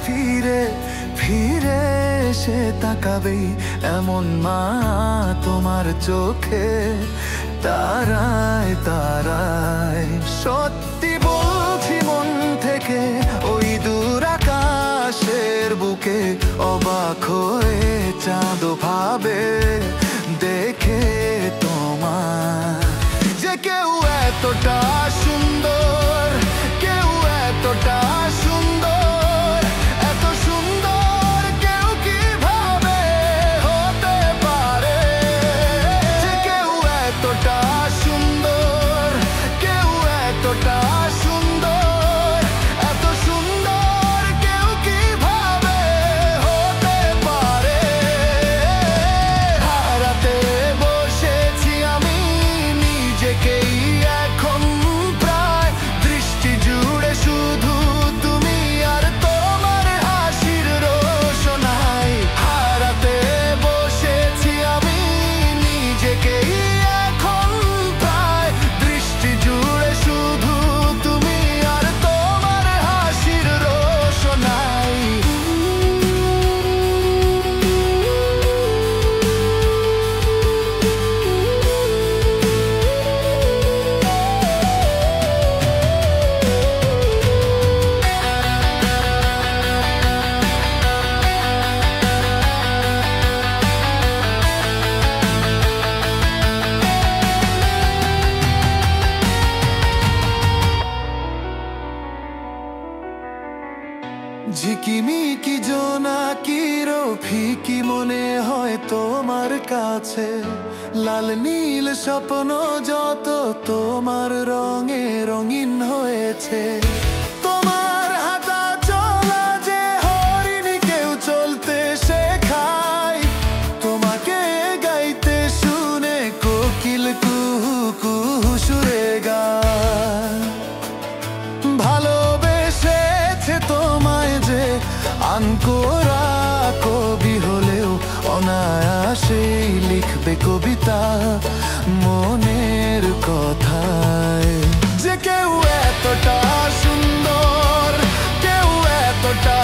ফিরে ফিরে সে তাকাবেই এমন মা তোমার চোখে তারায় তারায়। সত্যি বলছি মন থেকে, ওই দূর আকাশের বুকে অবাক হয়ে চাঁদ ভাবে দেখে তোমার, যে কেউ এতটা সুন্দর, কেউ এতটা সুন্দর, এত সুন্দর কেউ কিভাবে হতে পারে, যে কেউ এতটা সুন্দর, কেউ এতটা সুন্দর, এত সুন্দর কেউ কিভাবে হতে পারে। হারাতে বসেছি আমি নিজেকেই এখন প্রায়, দৃষ্টি জুড়ে শুধু তুমি আর তোমার হাসির রোশনাই। হারাতে বসেছি আমি নিজেকেই এখন প্রায়, দৃষ্টি জুড়ে শুধু তুমি আর তোমার হাসির রোশনাই। ঝিকিমিকি জোনাকির ফিকি মনে হয় তোমার কাছে, লাল নীল স্বপ্ন যত তোমার রঙে রঙিন হয়েছে। তোমার হাঁটা চলা যে হরিণী কেউ চলতে শেখায়, তোমাকে গাইতে শুনে কোকিল কুহু কুহু সুরে গায়। ভালোবেসেছে তোমায় যে আনকোরা কবি হলেও অনায়াসেই লিখবে কবিতা মনের কথায়, যে কেউ এতটা সুন্দর, কেউ এতটা